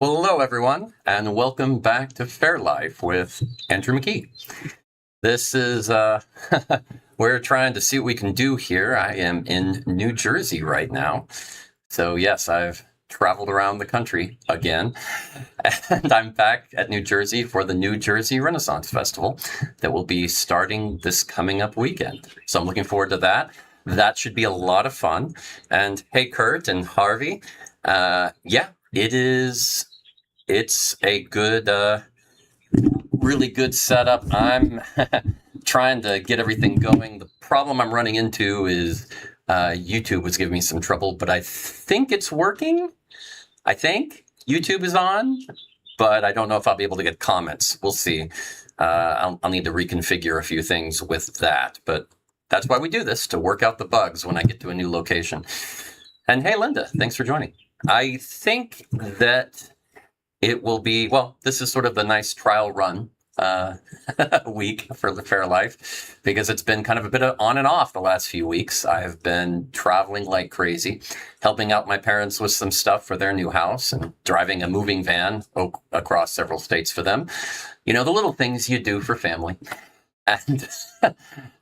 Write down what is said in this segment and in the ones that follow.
Well, hello, everyone, and welcome back to Fair Life with Andrew McKee. This is, we're trying to see what we can do here. I am in New Jersey right now. So, yes, I've traveled around the country again, and I'm back at New Jersey for the New Jersey Renaissance Festival that will be starting this coming up weekend. So, I'm looking forward to that. That should be a lot of fun. And hey, Kurt and Harvey, yeah, it's a good, really good setup. I'm trying to get everything going. The problem I'm running into is YouTube was giving me some trouble, but I think it's working. I think YouTube is on, but I don't know if I'll be able to get comments. We'll see. I'll need to reconfigure a few things with that, but that's why we do this, to work out the bugs when I get to a new location. And hey, Linda, thanks for joining. I think that it will be, well, this is sort of the nice trial run week for the Fair Life, because it's been kind of a bit of on and off the last few weeks. I've been traveling like crazy, helping out my parents with some stuff for their new house and driving a moving van across several states for them. You know, the little things you do for family. And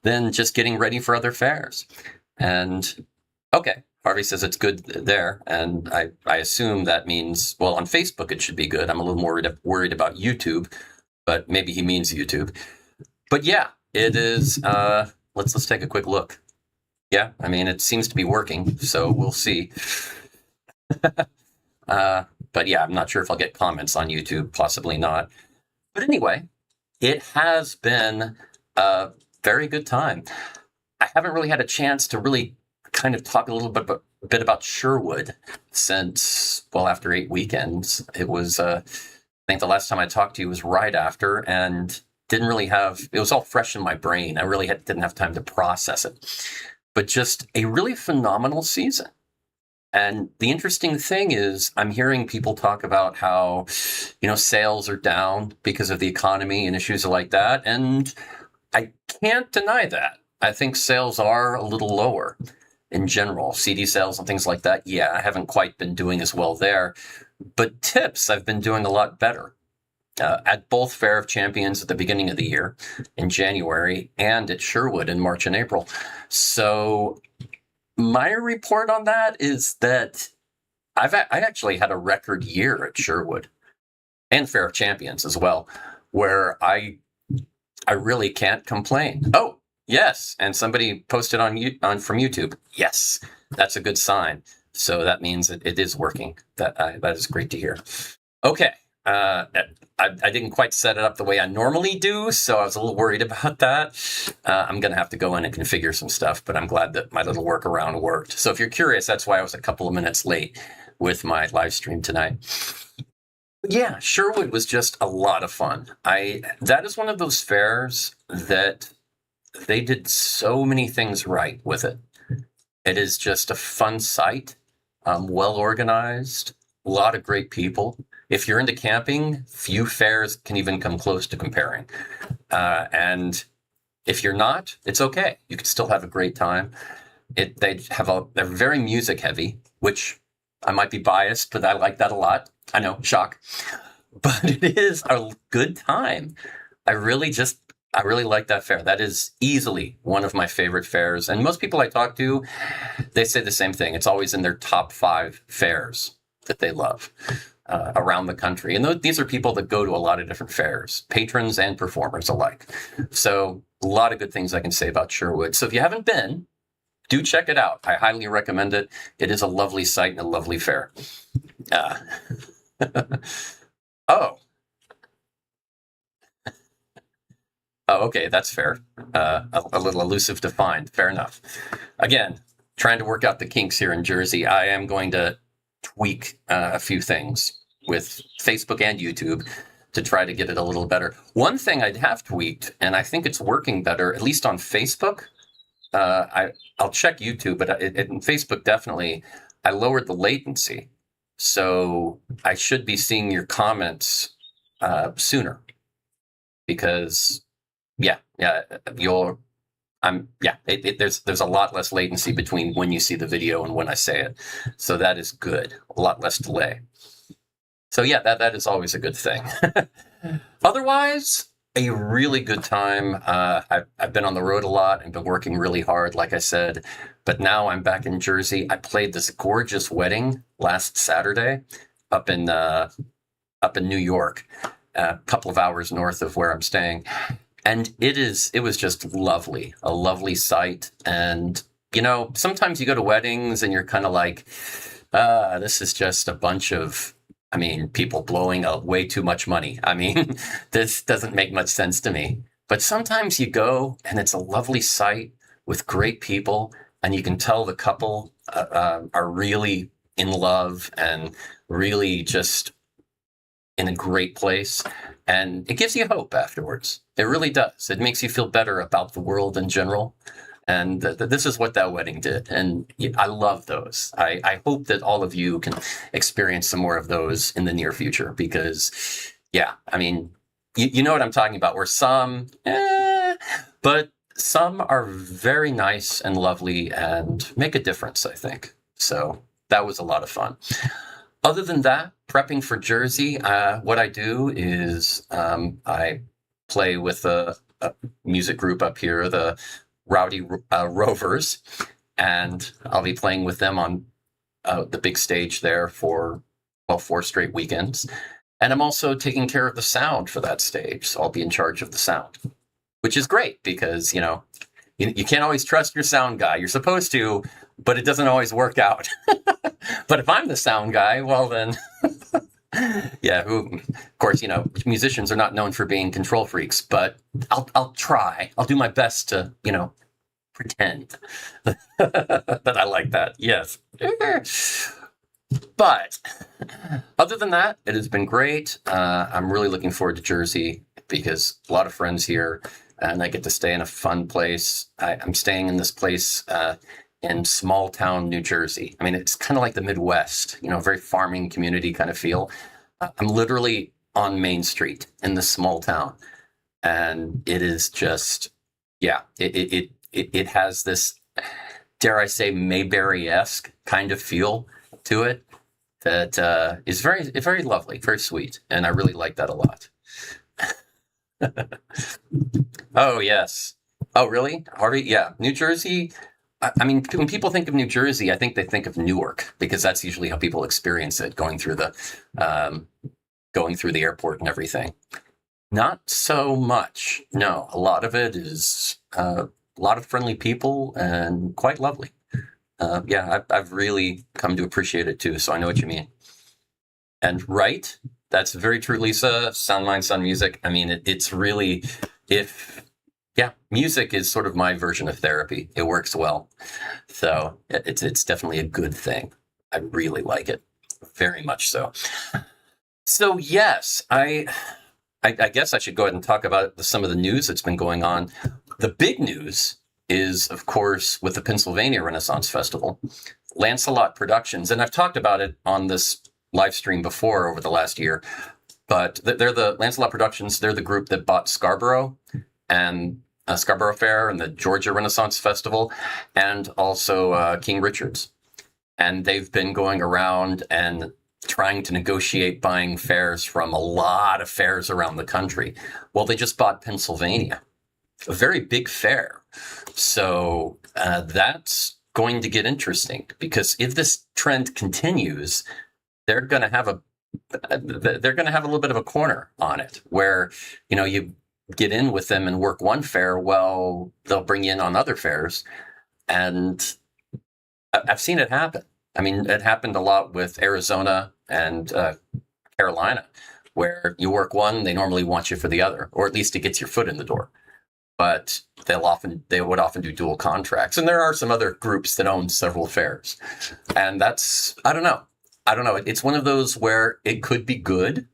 then just getting ready for other fairs. And okay, Harvey says it's good there, and I assume that means, well, on Facebook it should be good. I'm a little more worried about YouTube, but maybe he means YouTube. But yeah, it is. Let's take a quick look. Yeah, I mean, it seems to be working, so we'll see. But yeah, I'm not sure if I'll get comments on YouTube, possibly not. But anyway, it has been a very good time. I haven't really had a chance to really kind of talk a little bit about Sherwood since, well, after 8 weekends. It was, I think the last time I talked to you was right after, and didn't really have, it was all fresh in my brain. I really didn't have time to process it. But just a really phenomenal season. And the interesting thing is, I'm hearing people talk about how, you know, sales are down because of the economy and issues like that. And I can't deny that. I think sales are a little lower in general. CD sales and things like that, yeah, I haven't quite been doing as well there. But tips, I've been doing a lot better. At both Fair of Champions at the beginning of the year in January, and at Sherwood in March and April. So my report on that is that I actually had a record year at Sherwood and Fair of Champions as well, where I really can't complain. Oh, yes, and somebody posted on from YouTube. Yes, that's a good sign. So that means it is working. That is great to hear. Okay, I didn't quite set it up the way I normally do, so I was a little worried about that. I'm going to have to go in and configure some stuff, but I'm glad that my little workaround worked. So if you're curious, that's why I was a couple of minutes late with my live stream tonight. Yeah, Sherwood was just a lot of fun. That is one of those fairs that they did so many things right with it. It is just a fun site, well organized, a lot of great people. If you're into camping, few fairs can even come close to comparing. And if you're not, it's okay. You can still have a great time. They're very music heavy, which I might be biased, but I like that a lot. I know, shock. But it is a good time. I really like that fair. That is easily one of my favorite fairs. And most people I talk to, they say the same thing. It's always in their top 5 fairs that they love around the country. And these are people that go to a lot of different fairs, patrons and performers alike. So a lot of good things I can say about Sherwood. So if you haven't been, do check it out. I highly recommend it. It is a lovely site and a lovely fair. Oh. Oh, okay, that's fair. A little elusive to find. Fair enough. Again, trying to work out the kinks here in Jersey. I am going to tweak a few things with Facebook and YouTube to try to get it a little better. One thing I'd have tweaked, and I think it's working better, at least on Facebook. I'll check YouTube, but in Facebook, definitely, I lowered the latency. So I should be seeing your comments sooner, because there's a lot less latency between when you see the video and when I say it. So that is good. A lot less delay. So yeah, that is always a good thing. Otherwise, a really good time. I've been on the road a lot and been working really hard, like I said. But now I'm back in Jersey. I played this gorgeous wedding last Saturday up in uh, up in New York, a couple of hours north of where I'm staying, and it was just lovely, a lovely sight. And sometimes you go to weddings and you're kind of like, this is just a bunch of, I mean, people blowing out way too much money. I mean, this doesn't make much sense to me. But sometimes you go and it's a lovely sight with great people, and you can tell the couple are really in love and really just in a great place. And it gives you hope afterwards. It really does. It makes you feel better about the world in general. And this is what that wedding did. And I love those. I hope that all of you can experience some more of those in the near future because, yeah, I mean, you know what I'm talking about, where some, but some are very nice and lovely and make a difference, I think. So that was a lot of fun. Other than that, prepping for Jersey, what I do is I play with a music group up here, the Rowdy Rovers, and I'll be playing with them on the big stage there for, well, 4 straight weekends. And I'm also taking care of the sound for that stage, so I'll be in charge of the sound, which is great because, you can't always trust your sound guy. You're supposed to, but it doesn't always work out. But if I'm the sound guy, well then, yeah, of course, musicians are not known for being control freaks, but I'll try. I'll do my best to, pretend that I like that. Yes. But other than that, it has been great. I'm really looking forward to Jersey because a lot of friends here, and I get to stay in a fun place. I'm staying in this place in small town New Jersey. I mean, it's kind of like the Midwest, very farming community kind of feel. I'm literally on Main Street in this small town, and it is just, yeah, it has this, dare I say, Mayberry-esque kind of feel to it that is very lovely, very sweet, and I really like that a lot. Oh yes. Oh really, Harvey? Yeah, New Jersey. I mean, when people think of New Jersey, I think they think of Newark because that's usually how people experience it, um, going through the airport and everything. Not so much. No, a lot of it is a lot of friendly people and quite lovely. Yeah, I've really come to appreciate it too. So I know what you mean. And right, that's very true, Lisa. Sound Mind, Sound Music. I mean, it's really, if, yeah, music is sort of my version of therapy. It works well. So it's definitely a good thing. I really like it. Very much so. So yes, I guess I should go ahead and talk about some of the news that's been going on. The big news is, of course, with the Pennsylvania Renaissance Festival, Lancelot Productions, and I've talked about it on this live stream before over the last year, but they're the Lancelot Productions. They're the group that bought Scarborough and Scarborough Fair and the Georgia Renaissance Festival, and also King Richard's. And they've been going around and trying to negotiate buying fairs from a lot of fairs around the country. Well, they just bought Pennsylvania, a very big fair. So that's going to get interesting because if this trend continues, they're going to have a little bit of a corner on it where, you get in with them and work one fair. Well, they'll bring you in on other fairs. And I've seen it happen. I mean, it happened a lot with Arizona and Carolina, where you work one, they normally want you for the other, or at least it gets your foot in the door. But they would often do dual contracts. And there are some other groups that own several fairs. And that's, I don't know. It's one of those where it could be good.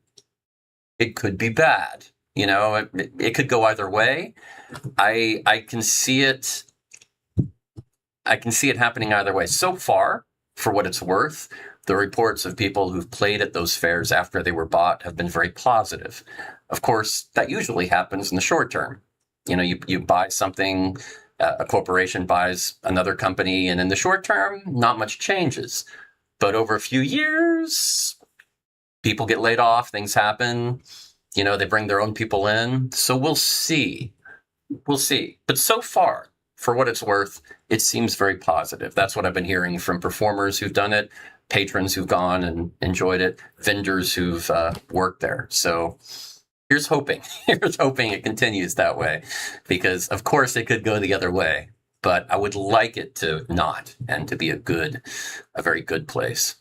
It could be bad. It could go either way. I can see it. I can see it happening either way. So far, for what it's worth, the reports of people who've played at those fairs after they were bought have been very positive. Of course, that usually happens in the short term. You buy something, a corporation buys another company, and in the short term, not much changes. But over a few years, People get laid off, things happen, they bring their own people in. So we'll see. We'll see. But so far, for what it's worth, it seems very positive. That's what I've been hearing from performers who've done it, patrons who've gone and enjoyed it, vendors who've worked there. So here's hoping. Here's hoping it continues that way, because of course it could go the other way. But I would like it to not, and to be a very good place.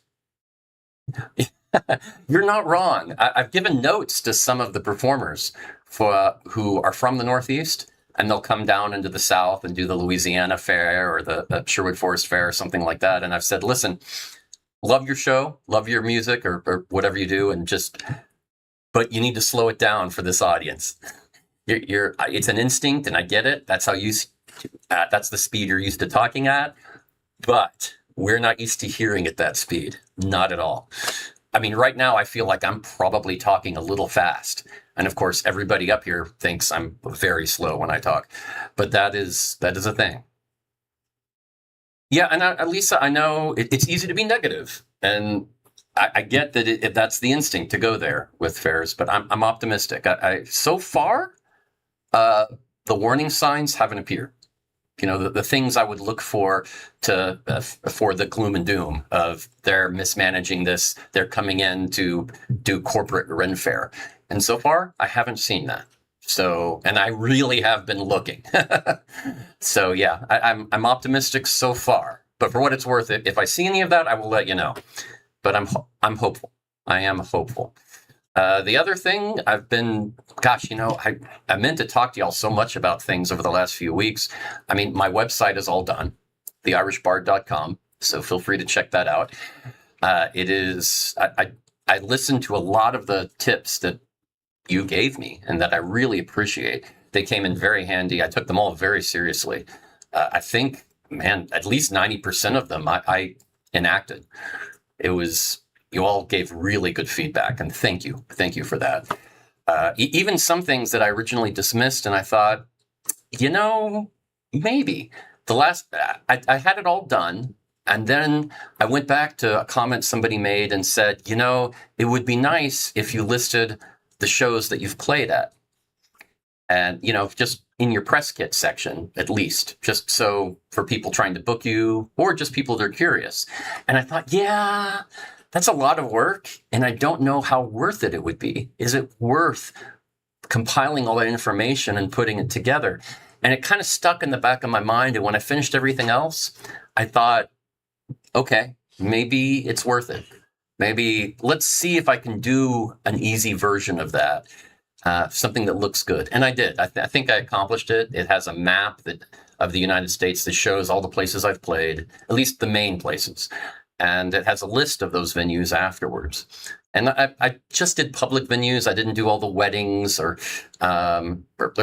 You're not wrong. I've given notes to some of the performers who are from the Northeast, and they'll come down into the South and do the Louisiana Fair or the Sherwood Forest Fair or something like that. And I've said, listen, love your show, love your music or whatever you do, but you need to slow it down for this audience. It's an instinct, and I get it. That's that's the speed you're used to talking at, but we're not used to hearing at that speed. Not at all. I mean, right now I feel like I'm probably talking a little fast. And of course, everybody up here thinks I'm very slow when I talk, but that is a thing. Yeah, and Lisa, I know it's easy to be negative, and I get that that's the instinct to go there with fairs, but I'm optimistic. So far, the warning signs haven't appeared. The things I would look for for the gloom and doom of they're mismanaging this, they're coming in to do corporate Ren Fair. And so far, I haven't seen that. So, and I really have been looking. So yeah, I'm optimistic so far. But for what it's worth, if I see any of that, I will let you know. But I'm hopeful. I am hopeful. The other thing I meant to talk to y'all so much about things over the last few weeks. I mean, my website is all done, theirishbard.com. So feel free to check that out. It is, I listened to a lot of the tips that you gave me and that I really appreciate. They came in very handy. I took them all very seriously. I think, man, at least 90% of them I enacted. You all gave really good feedback, and thank you for that. Even some things that I originally dismissed, and I thought, maybe I had it all done, and then I went back to a comment somebody made and said, it would be nice if you listed the shows that you've played at, and just in your press kit section, at least, just so for people trying to book you or just people that are curious. And I thought, yeah, that's a lot of work, and I don't know how worth it would be. Is it worth compiling all that information and putting it together? And it kind of stuck in the back of my mind. And when I finished everything else, I thought, okay, maybe it's worth it. Maybe let's see if I can do an easy version of that, something that looks good. And I did. I think I accomplished it. It has a map of the United States that shows all the places I've played, at least the main places. And it has a list of those venues afterwards. And I just did public venues. I didn't do all the weddings or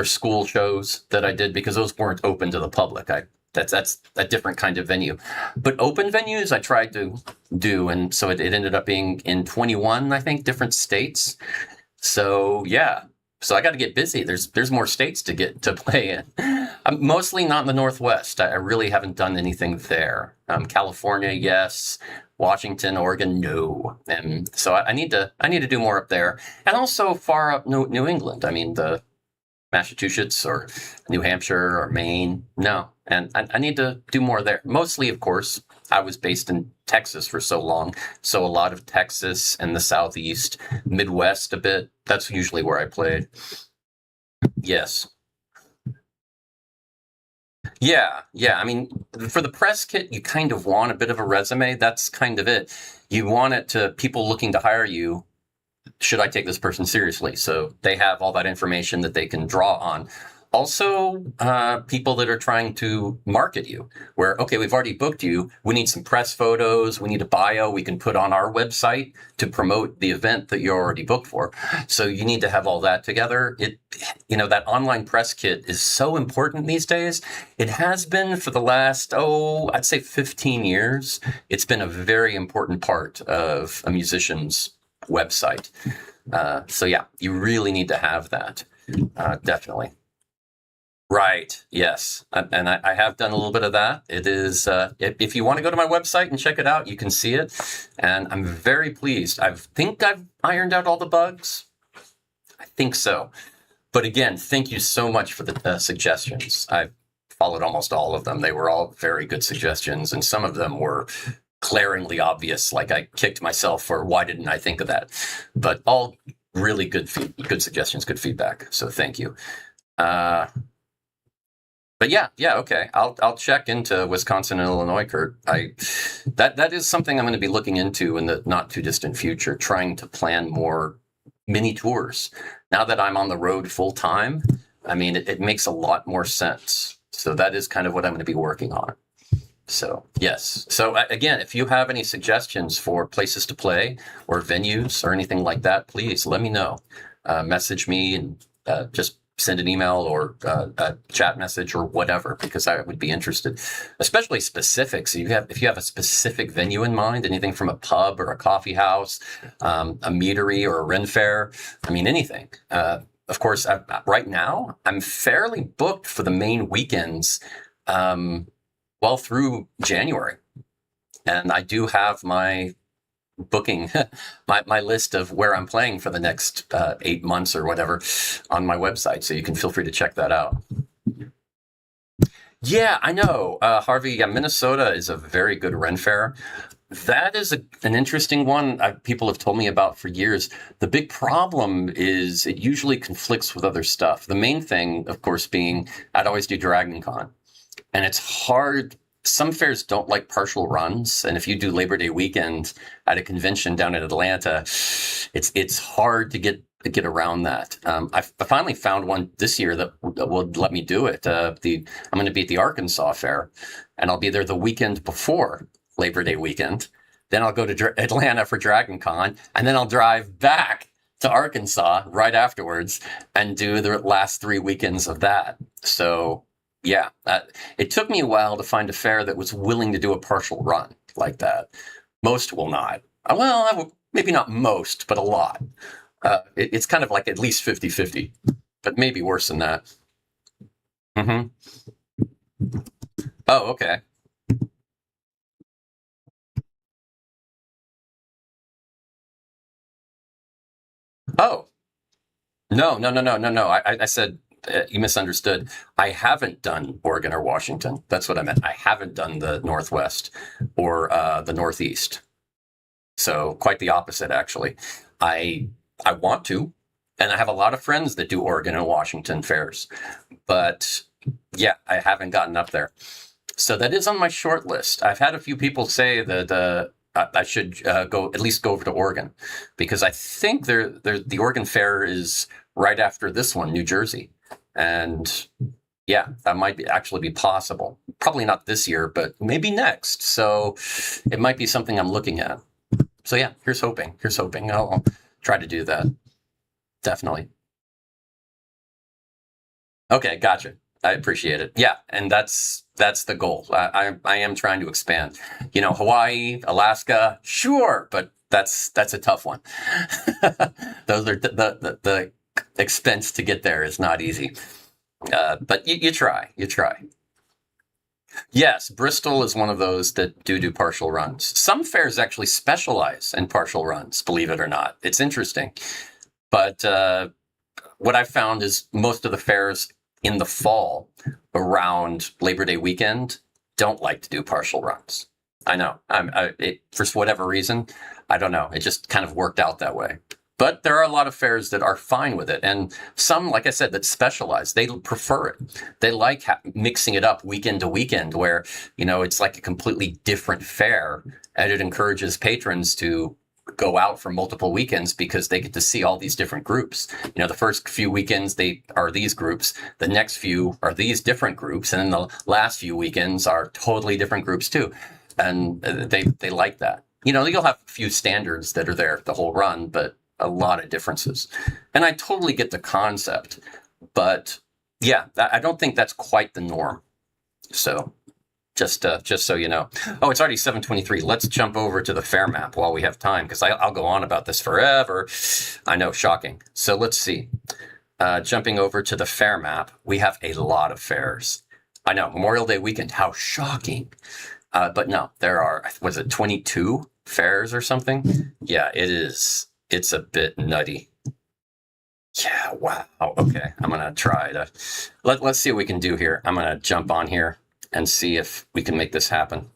school shows that I did because those weren't open to the public. That's a different kind of venue. But open venues I tried to do. And so it ended up being in 21, I think, different states. So yeah. So I got to get busy. There's more states to play in. I'm mostly not in the Northwest. I really haven't done anything there. California, yes. Washington, Oregon, no. And so I need to do more up there, and also far up New England. I mean, the Massachusetts or New Hampshire or Maine. No, and I need to do more there. Mostly, of course, I was based in Texas for so long, so a lot of Texas and the Southeast, Midwest a bit. That's usually where I played. Yes. Yeah. I mean, for the press kit, you kind of want a bit of a resume. That's kind of it. You want it to people looking to hire you. Should I take this person seriously? So they have all that information that they can draw on. Also, people that are trying to market you, where, okay, we've already booked you. We need some press photos. We need a bio we can put on our website to promote the event that you're already booked for. So you need to have all that together. That online press kit is so important these days. It has been for the last, I'd say 15 years. It's been a very important part of a musician's website. So yeah, you really need to have that. Definitely. Right. Yes. And I have done a little bit of that. It is, if you want to go to my website and check it out, you can see it. And I'm very pleased. I think I've ironed out all the bugs. I think so. But again, thank you so much for the suggestions. I followed almost all of them. They were all very good suggestions. And some of them were glaringly obvious. Like I kicked myself for why didn't I think of that? But all really good suggestions, good feedback. So thank you. But yeah, okay. I'll check into Wisconsin and Illinois, Kurt. That is something I'm going to be looking into in the not too distant future, trying to plan more mini tours. Now that I'm on the road full time, I mean, it makes a lot more sense. So that is kind of what I'm going to be working on. So yes. So again, if you have any suggestions for places to play or venues or anything like that, please let me know. Message me and just send an email or a chat message or whatever, because I would be interested, especially specifics. If you have a specific venue in mind, anything from a pub or a coffee house, a meadery or a Ren Fair, I mean, anything. Of course, right now, I'm fairly booked for the main weekends well through January. And I do have my booking my list of where I'm playing for the next 8 months or whatever on my website. So you can feel free to check that out. Yeah, I know. Harvey, yeah, Minnesota is a very good Ren Fair. That is an interesting one people have told me about for years. The big problem is it usually conflicts with other stuff. The main thing, of course, being I'd always do Dragon Con. And it's hard. Some fairs don't like partial runs. And if you do Labor Day weekend at a convention down in Atlanta, it's hard to get around that. I finally found one this year that will let me do it. I'm going to be at the Arkansas Fair, and I'll be there the weekend before Labor Day weekend. Then I'll go to Atlanta for Dragon Con, and then I'll drive back to Arkansas right afterwards and do the last 3 weekends of that. So yeah, it took me a while to find a fair that was willing to do a partial run like that. Most will not. Well, maybe not most, but a lot. It's kind of like at least 50-50, but maybe worse than that. Mm-hmm. Oh, okay. Oh, no. I said you misunderstood. I haven't done Oregon or Washington. That's what I meant. I haven't done the Northwest or the Northeast. So quite the opposite, actually. I want to, and I have a lot of friends that do Oregon and Washington fairs, but yeah, I haven't gotten up there. So that is on my short list. I've had a few people say that I should go over to Oregon, because I think the Oregon Fair is right after this one, New Jersey, and yeah, that might actually be possible. Probably not this year, but maybe next. So it might be something I'm looking at. So yeah, here's hoping. I'll try to do that. Definitely. Okay, gotcha. I appreciate it. Yeah, and that's the goal. I am trying to expand. Hawaii, Alaska, sure, but that's a tough one. Those are the expense to get there is not easy. But you try. Yes, Bristol is one of those that do partial runs. Some fairs actually specialize in partial runs, believe it or not. It's interesting. But what I've found is most of the fairs in the fall around Labor Day weekend don't like to do partial runs. I know. For whatever reason, I don't know. It just kind of worked out that way. But there are a lot of fairs that are fine with it. And some, like I said, that specialize. They prefer it. They like mixing it up weekend to weekend where, it's like a completely different fair. And it encourages patrons to go out for multiple weekends because they get to see all these different groups. The first few weekends they are these groups, the next few are these different groups, and then the last few weekends are totally different groups too. And they like that. You'll have a few standards that are there the whole run, but a lot of differences. And I totally get the concept, but yeah, I don't think that's quite the norm. So just so you know. Oh, it's already 7:23. Let's jump over to the fair map while we have time, because I'll go on about this forever. I know, shocking. So let's see. jumping over to the fair map, we have a lot of fairs. I know, Memorial Day weekend, how shocking. But no, there are, was it 22 fairs or something? Yeah, it is. It's a bit nutty. Yeah, wow. Okay, I'm going to try to, let's see what we can do here. I'm going to jump on here and see if we can make this happen.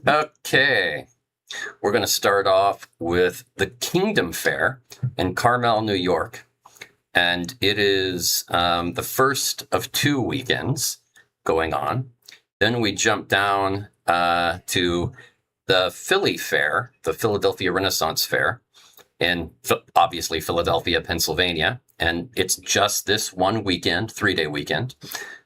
Okay, we're going to start off with the Kingdom Fair in Carmel, New York. And it is the first of 2 weekends going on. Then we jump down to the Philly Fair, the Philadelphia Renaissance Fair, in obviously Philadelphia, Pennsylvania. And it's just this one weekend, 3-day weekend.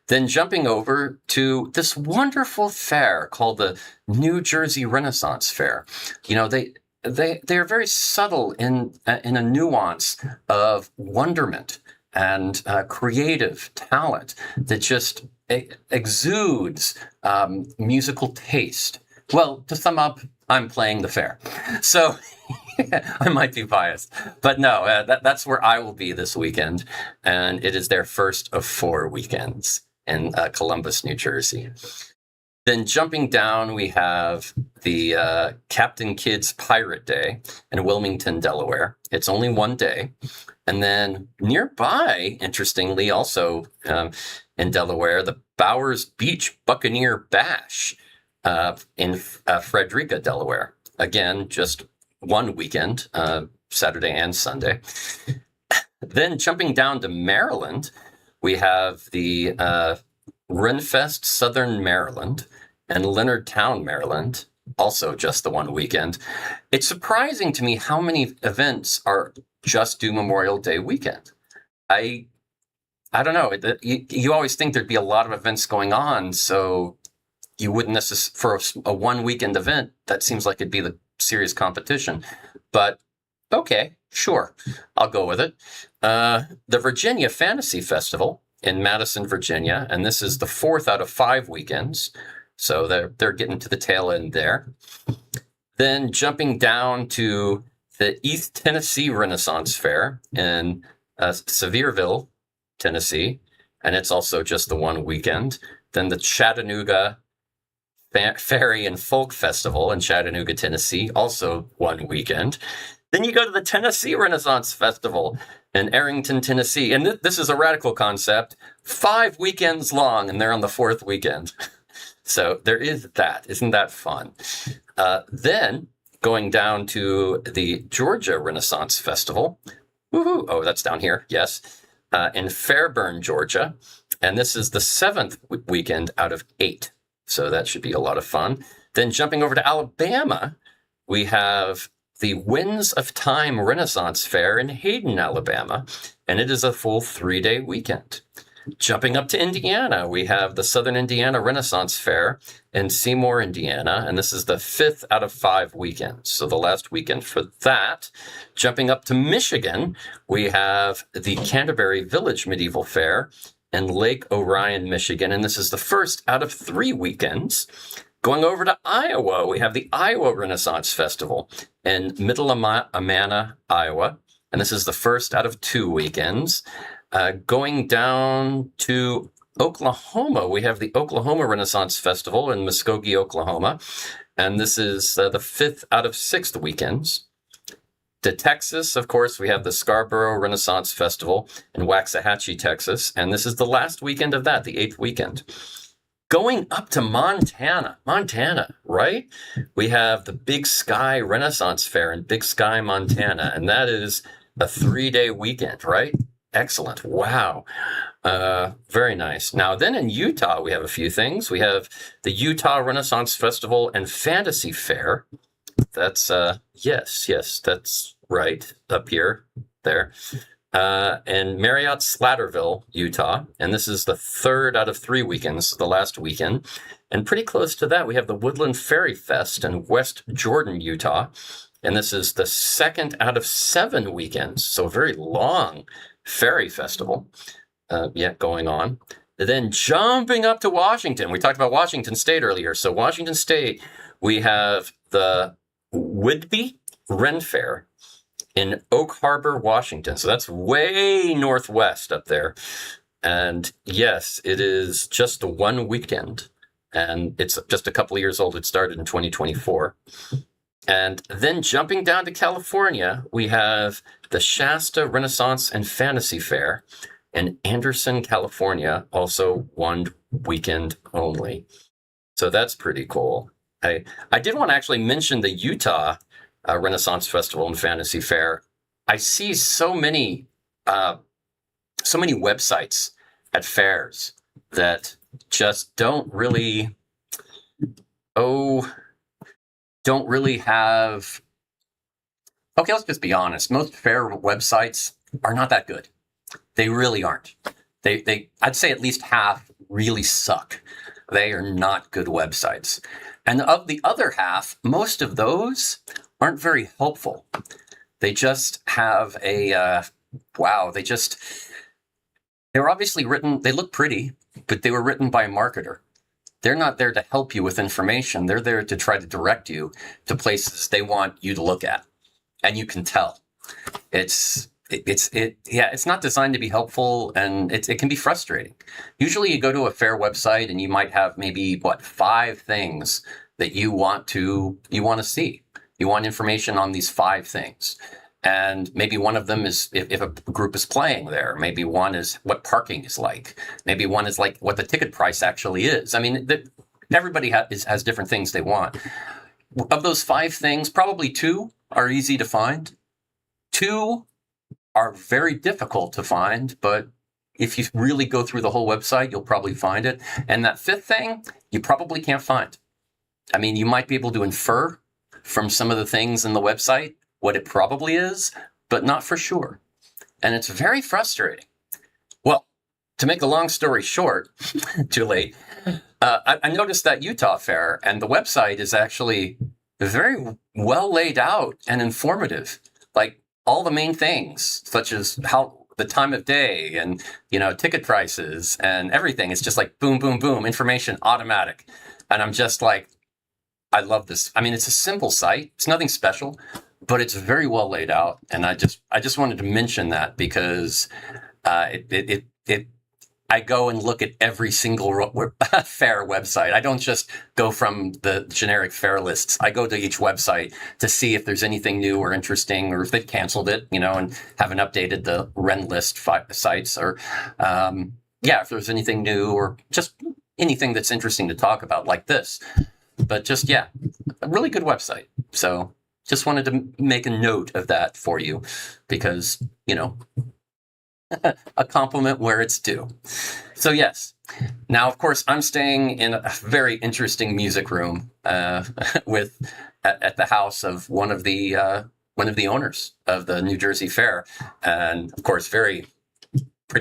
Then jumping over to this wonderful fair called the New Jersey Renaissance Fair. You know, they're very subtle in a nuance of wonderment and creative talent that just exudes musical taste. Well, to sum up, I'm playing the fair. So I might be biased, but no, that's where I will be this weekend. And it is their first of 4 weekends in Columbus, New Jersey. Then jumping down, we have the Captain Kidd's Pirate Day in Wilmington, Delaware. It's only 1 day. And then nearby, interestingly, also in Delaware, the Bowers Beach Buccaneer Bash in Frederica, Delaware. Again, just 1 weekend, Saturday and Sunday. Then jumping down to Maryland, we have the Renfest Southern Maryland and Leonardtown, Maryland, also just the 1 weekend. It's surprising to me how many events are just do Memorial Day weekend. I don't know. You always think there'd be a lot of events going on, so you wouldn't necessarily, for a 1 weekend event, that seems like it'd be the serious competition. But okay, sure, I'll go with it. The Virginia Fantasy Festival in Madison, Virginia, and this is the 4th out of 5 weekends. So they're getting to the tail end there. Then jumping down to the East Tennessee Renaissance Fair in Sevierville, Tennessee, and it's also just the 1 weekend. Then the Chattanooga Fairy and Folk Festival in Chattanooga, Tennessee, also 1 weekend. Then you go to the Tennessee Renaissance Festival in Arrington, Tennessee. And this is a radical concept, 5 weekends long, and they're on the 4th weekend. So there is that. Isn't that fun? Then going down to the Georgia Renaissance Festival. Woohoo! Oh, that's down here. Yes. In Fairburn, Georgia. And this is the 7th weekend out of 8. So that should be a lot of fun. Then jumping over to Alabama, we have the Winds of Time Renaissance Fair in Hayden, Alabama. And it is a full 3-day weekend. Jumping up to Indiana, we have the Southern Indiana Renaissance Fair in Seymour, Indiana, and this is the 5th out of 5 weekends, so the last weekend for that. Jumping up to Michigan, we have the Canterbury Village Medieval Fair in Lake Orion, Michigan, and this is the 1st out of 3 weekends. Going over to Iowa, we have the Iowa Renaissance Festival in Middle Amana, Iowa, and this is the 1st out of 2 weekends. Going down to Oklahoma, we have the Oklahoma Renaissance Festival in Muskogee, Oklahoma. And this is the 5th out of 6 weekends. To Texas, of course, we have the Scarborough Renaissance Festival in Waxahachie, Texas. And this is the last weekend of that, the 8th weekend. Going up to Montana, right? We have the Big Sky Renaissance Fair in Big Sky, Montana. And that is a 3-day weekend, right? Excellent. Wow. Very nice. Now, then in Utah, we have a few things. We have the Utah Renaissance Festival and Fantasy Fair. That's, yes, that's right. Up here, there. In Marriott Slatterville, Utah. And this is the 3rd out of 3 weekends, the last weekend. And pretty close to that, we have the Woodland Fairy Fest in West Jordan, Utah. And this is the 2nd out of 7 weekends. So very long Fairy Festival, going on. And then jumping up to Washington. We talked about Washington State earlier. So Washington State, we have the Whidbey Ren Fair in Oak Harbor, Washington. So that's way northwest up there. And yes, it is just a one weekend. And it's just a couple of years old. It started in 2024. And then jumping down to California, we have the Shasta Renaissance and Fantasy Fair in Anderson, California, also one weekend only. So that's pretty cool. I did want to actually mention the Utah Renaissance Festival and Fantasy Fair. I see so many websites at fairs that just oh don't really have. Okay, let's just be honest. Most fair websites are not that good. They really aren't. I'd say at least half really suck. They are not good websites. And of the other half, most of those aren't very helpful. They just have they were obviously written, they look pretty, but they were written by a marketer. They're not there to help you with information. They're there to try to direct you to places they want you to look at. And you can tell. It's not designed to be helpful, and it can be frustrating. Usually you go to a fair website and you might have maybe 5 things that you want to see. You want information on these 5 things. And maybe one of them is if a group is playing there. Maybe one is what parking is like. Maybe one is like what the ticket price actually is. I mean, everybody has different things they want. Of those 5 things, probably 2 are easy to find. 2 are very difficult to find, but if you really go through the whole website, you'll probably find it. And that 5th thing, you probably can't find. I mean, you might be able to infer from some of the things in the website what it probably is, but not for sure. And it's very frustrating. Well, to make a long story short, too late, I noticed that Utah Fair, and the website is actually very well laid out and informative. Like all the main things, such as how the time of day and, ticket prices and everything. It's just like boom, boom, boom, information automatic. And I'm just like, I love this. I mean, it's a simple site. It's nothing special, but it's very well laid out. And I just wanted to mention that because I go and look at every single fair website. I don't just go from the generic fair lists. I go to each website to see if there's anything new or interesting, or if they've canceled it, and haven't updated the Ren list sites, or if there's anything new or just anything that's interesting to talk about like this. But just, a really good website. So just wanted to make a note of that for you because, a compliment where it's due. So yes, now of course I'm staying in a very interesting music room at the house of one of the owners of the New Jersey Fair, and of course pretty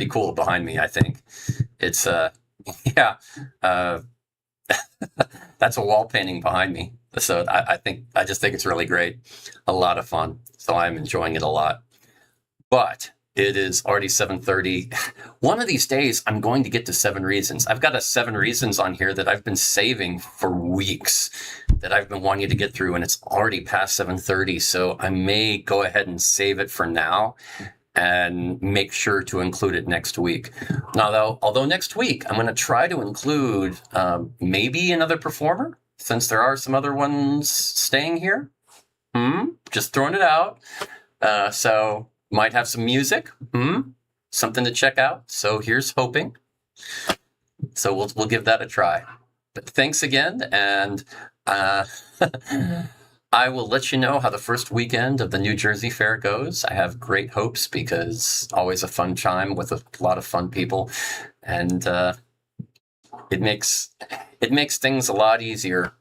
cool behind me. I think it's that's a wall painting behind me. So I just think it's really great, a lot of fun. So I'm enjoying it a lot, but it is already 7:30. One of these days, I'm going to get to 7 reasons. I've got a 7 reasons on here that I've been saving for weeks that I've been wanting to get through, and it's already past 7:30. So I may go ahead and save it for now and make sure to include it next week. Now, although next week, I'm going to try to include maybe another performer, since there are some other ones staying here. Just throwing it out. So might have some music, something to check out. So here's hoping. So we'll give that a try. But thanks again, and I will let you know how the first weekend of the New Jersey Fair goes. I have great hopes because always a fun time with a lot of fun people, and it makes things a lot easier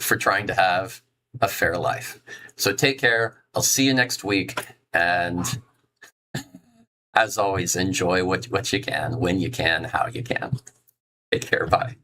for trying to have a fair life. So take care. I'll see you next week. And as always, enjoy what you can, when you can, how you can. Take care. Bye.